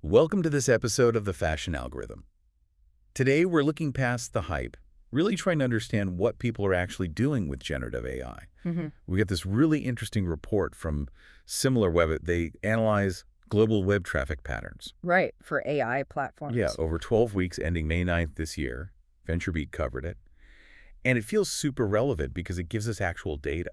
Welcome to this episode of The Fashion Algorithm. Today, we're looking past the hype, really trying to understand what people are actually doing with generative AI. We get this really interesting report from SimilarWeb. They analyze global web traffic patterns. Right, for AI platforms. Yeah, over 12 weeks ending May 9th this year. VentureBeat covered it. And it feels super relevant because it gives us actual data,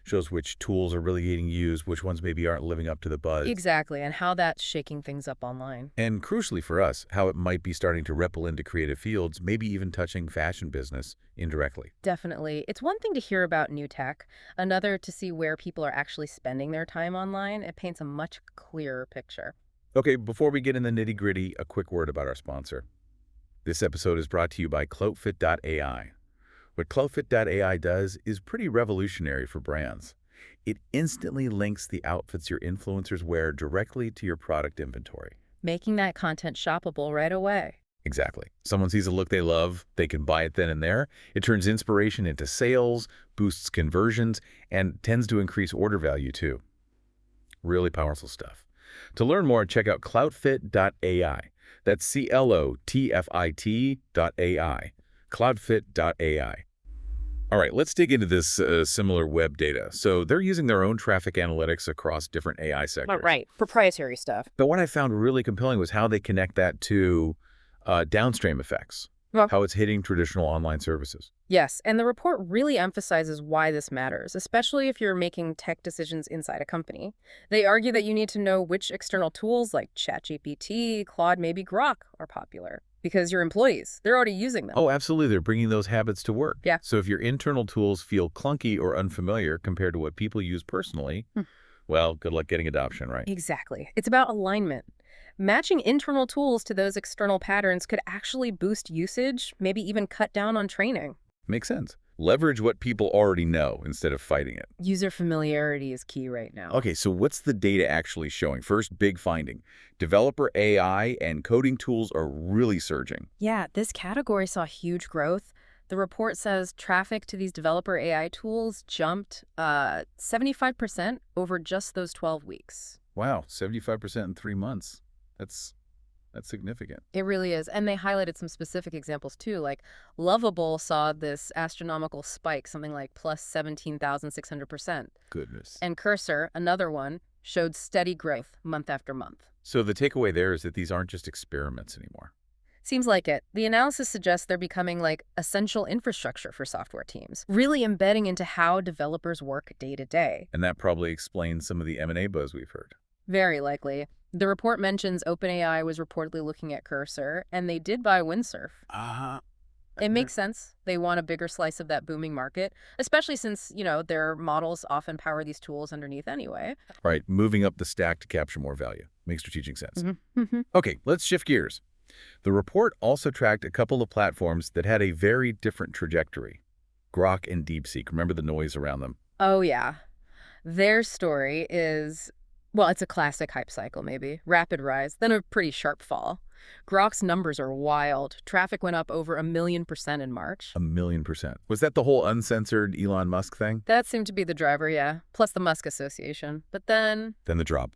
shows which tools are really getting used, which ones maybe aren't living up to the buzz. Exactly, and how that's shaking things up online. And crucially for us, how it might be starting to ripple into creative fields, maybe even touching fashion business indirectly. Definitely. It's one thing to hear about new tech, another to see where people are actually spending their time online. It paints a much clearer picture. Okay, before we get in the nitty-gritty, a quick word about our sponsor. This episode is brought to you by CloutFit.ai. What CloutFit.ai does is pretty revolutionary for brands. It instantly links the outfits your influencers wear directly to your product inventory. Making that content shoppable right away. Exactly. Someone sees a look they love, they can buy it then and there. It turns inspiration into sales, boosts conversions, and tends to increase order value too. Really powerful stuff. To learn more, check out CloutFit.ai. That's CLOUTFIT.ai. CloutFit.ai. All right, let's dig into this SimilarWeb data. So they're using their own traffic analytics across different AI sectors. Right, proprietary stuff. But what I found really compelling was how they connect that to downstream effects, Well, how it's hitting traditional online services. yes, and the report really emphasizes why this matters, especially if you're making tech decisions inside a company. They argue that you need to know which external tools like ChatGPT, Claude, maybe Grok are popular. Because your employees, they're already using them. Oh, absolutely. They're bringing those habits to work. Yeah. So if your internal tools feel clunky or unfamiliar compared to what people use personally, well, good luck getting adoption, right? Exactly. It's about alignment. Matching internal tools to those external patterns could actually boost usage, maybe even cut down on training. Makes sense. Leverage what people already know instead of fighting it. User familiarity is key right now. Okay, so what's the data actually showing? First, big finding. Developer AI and coding tools are really surging. Yeah, this category saw huge growth. The report says traffic to these developer AI tools jumped 75% over just those 12 weeks. Wow, 75% in 3 months. That's significant. It really is. And they highlighted some specific examples too. Like Lovable saw this astronomical spike, something like plus 17,600%. Goodness. And Cursor, another one, showed steady growth month after month. So the takeaway there is that these aren't just experiments anymore. Seems like it. The analysis suggests they're becoming like essential infrastructure for software teams, really embedding into how developers work day to day. And that probably explains some of the M&A buzz we've heard. Very likely. The report mentions OpenAI was reportedly looking at Cursor, and they did buy Windsurf. It makes sense. They want a bigger slice of that booming market, especially since, their models often power these tools underneath anyway. Right, moving up the stack to capture more value. Makes strategic sense. Mm-hmm. Okay, let's shift gears. The report also tracked a couple of platforms that had a very different trajectory. Grok and DeepSeek. Remember the noise around them? Oh, yeah. Their story is, well, it's a classic hype cycle, maybe. Rapid rise, then a pretty sharp fall. Grok's numbers are wild. Traffic went up over 1,000,000% in March. 1,000,000%. Was that the whole uncensored Elon Musk thing? That seemed to be the driver, yeah. Plus the Musk Association. But then... Then the drop.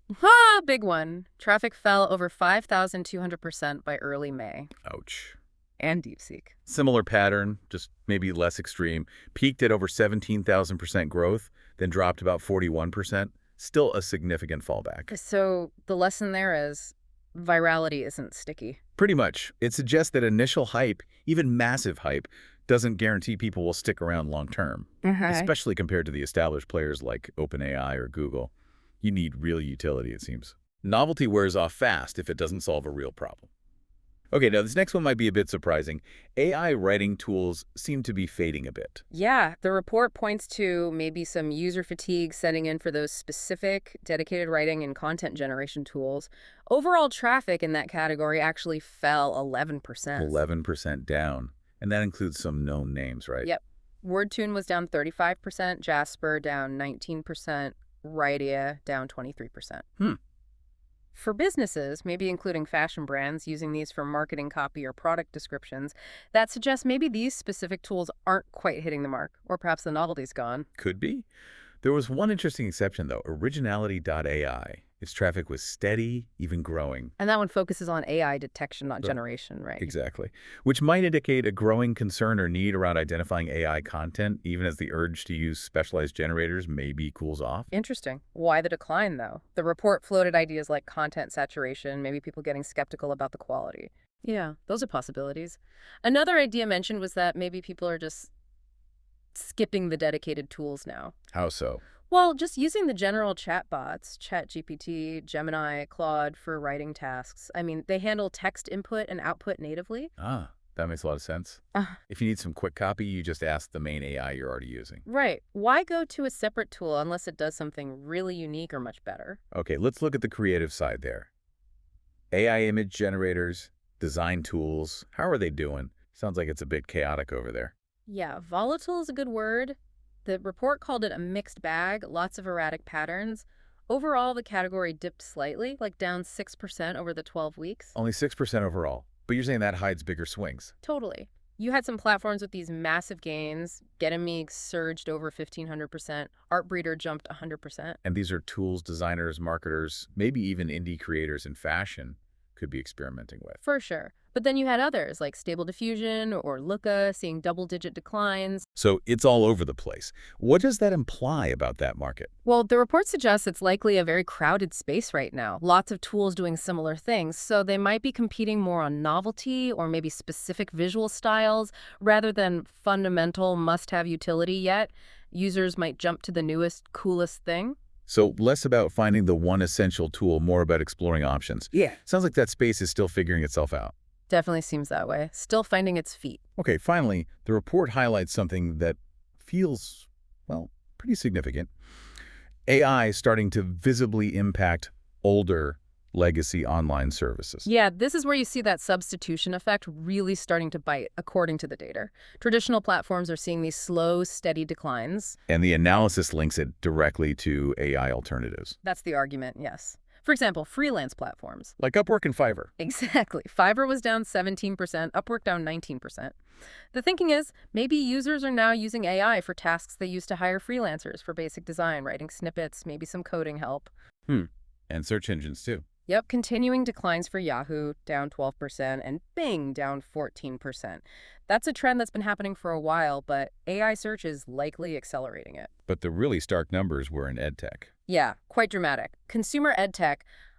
Big one. Traffic fell over 5,200% by early May. Ouch. And DeepSeek. Similar pattern, just maybe less extreme. Peaked at over 17,000% growth, then dropped about 41%. Still a significant fallback. So the lesson there is virality isn't sticky. Pretty much. It suggests that initial hype, even massive hype, doesn't guarantee people will stick around long term, especially compared to the established players like OpenAI or Google. You need real utility, it seems. Novelty wears off fast if it doesn't solve a real problem. Okay, now this next one might be a bit surprising. AI writing tools seem to be fading a bit. Yeah, the report points to maybe some user fatigue setting in for those specific dedicated writing and content generation tools. Overall traffic in that category actually fell 11%. 11% down. And that includes some known names, right? Yep. WordTune was down 35%, Jasper down 19%, Writea down 23%. For businesses, maybe including fashion brands using these for marketing copy or product descriptions, that suggests maybe these specific tools aren't quite hitting the mark, or perhaps the novelty's gone. Could be. There was one interesting exception, though, Originality.ai. Its traffic was steady, even growing. And that one focuses on AI detection, not Sure. generation, right? Exactly. Which might indicate a growing concern or need around identifying AI content, even as the urge to use specialized generators maybe cools off. Interesting. Why the decline, though? The report floated ideas like content saturation, maybe people getting skeptical about the quality. Yeah, those are possibilities. Another idea mentioned was that maybe people are just skipping the dedicated tools now. How so? Well, just using the general chatbots, ChatGPT, Gemini, Claude for writing tasks. I mean, they handle text input and output natively. That makes a lot of sense. Uh, If you need some quick copy, you just ask the main AI you're already using. right. Why go to a separate tool unless it does something really unique or much better? Okay, let's look at the creative side there. AI image generators, design tools, how are they doing? Sounds like it's a bit chaotic over there. Yeah, volatile is a good word. The report called it a mixed bag, lots of erratic patterns. Overall, the category dipped slightly, like down 6% over the 12 weeks. Only 6% overall, but you're saying that hides bigger swings. Totally. You had some platforms with these massive gains. Get surged over 1,500%. Artbreeder jumped 100%. And these are tools designers, marketers, maybe even indie creators in fashion could be experimenting with. For sure. But then you had others like Stable Diffusion or Looka seeing double-digit declines. So it's all over the place. What does that imply about that market? Well, the report suggests it's likely a very crowded space right now. Lots of tools doing similar things, so they might be competing more on novelty or maybe specific visual styles rather than fundamental must-have utility yet. Users might jump to the newest, coolest thing. So less about finding the one essential tool, more about exploring options. Yeah. Sounds like that space is still figuring itself out. Definitely seems that way. Still finding its feet. Okay, finally, the report highlights something that feels, well, pretty significant. AI starting to visibly impact older legacy online services. Yeah, this is where you see that substitution effect really starting to bite, according to the data. Traditional platforms are seeing these slow, steady declines. And the analysis links it directly to AI alternatives. That's the argument, yes. For example, freelance platforms. Like Upwork and Fiverr. Exactly. Fiverr was down 17%, Upwork down 19%. The thinking is, maybe users are now using AI for tasks they used to hire freelancers for basic design, writing snippets, maybe some coding help. And search engines, too. Yep, continuing declines for Yahoo, down 12%, and Bing, down 14%. That's a trend that's been happening for a while, but AI search is likely accelerating it. But the really stark numbers were in EdTech. Yeah, quite dramatic. Consumer edtech,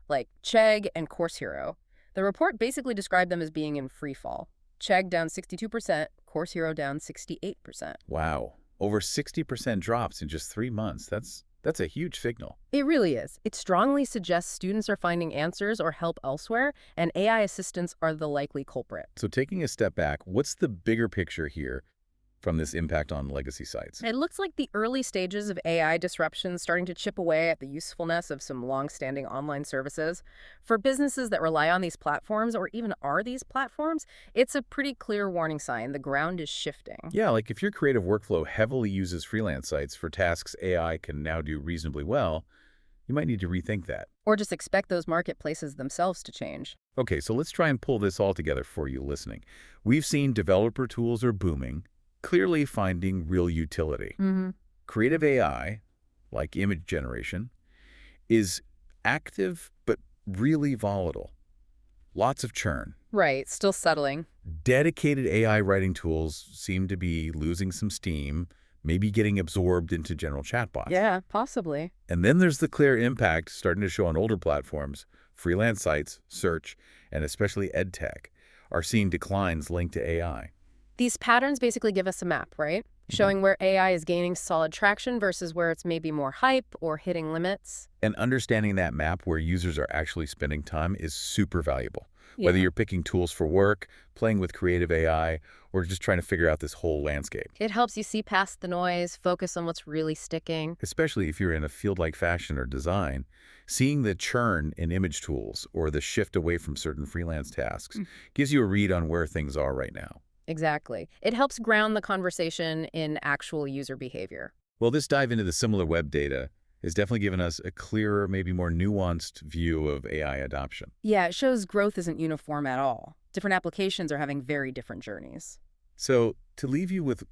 like Chegg and Course Hero. The report basically described them as being in free fall. Chegg down 62%, Course Hero down 68%. Wow. Over 60% drops in just 3 months. That's a huge signal. It really is. It strongly suggests students are finding answers or help elsewhere, and AI assistants are the likely culprit. So taking a step back, what's the bigger picture here from this impact on legacy sites? It looks like the early stages of AI disruption starting to chip away at the usefulness of some long-standing online services. For businesses that rely on these platforms, or even are these platforms, it's a pretty clear warning sign. The ground is shifting. Yeah, like if your creative workflow heavily uses freelance sites for tasks AI can now do reasonably well, you might need to rethink that. Or just expect those marketplaces themselves to change. Okay, so let's try and pull this all together for you listening. We've seen developer tools are booming, clearly finding real utility. Creative AI, like image generation, is active but really volatile. Lots of churn. Right, still settling. Dedicated AI writing tools seem to be losing some steam, maybe getting absorbed into general chatbots. Yeah, possibly. And then there's the clear impact starting to show on older platforms. Freelance sites, search, and especially EdTech are seeing declines linked to AI. These patterns basically give us a map, right? Showing where AI is gaining solid traction versus where it's maybe more hype or hitting limits. And understanding that map where users are actually spending time is super valuable. Whether you're picking tools for work, playing with creative AI, or just trying to figure out this whole landscape. It helps you see past the noise, focus on what's really sticking. Especially if you're in a field like fashion or design, seeing the churn in image tools or the shift away from certain freelance tasks gives you a read on where things are right now. Exactly. It helps ground the conversation in actual user behavior. Well, this dive into the SimilarWeb data has definitely given us a clearer, maybe more nuanced view of AI adoption. Yeah, it shows growth isn't uniform at all. Different applications are having very different journeys. So to leave you with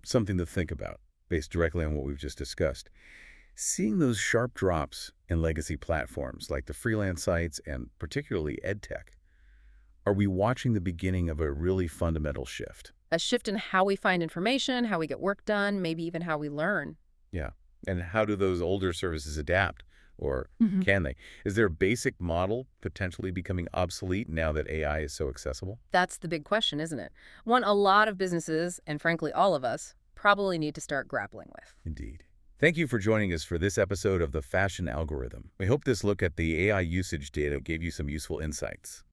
something to think about, based directly on what we've just discussed, Seeing those sharp drops in legacy platforms like the freelance sites and particularly EdTech, are we watching the beginning of a really fundamental shift? A shift in how we find information, how we get work done, maybe even how we learn. Yeah. And how do those older services adapt? Or can they? Is their basic model potentially becoming obsolete now that AI is so accessible? That's the big question, isn't it? One a lot of businesses, and frankly all of us, probably need to start grappling with. Indeed. Thank you for joining us for this episode of The Fashion Algorithm. We hope this look at the AI usage data gave you some useful insights.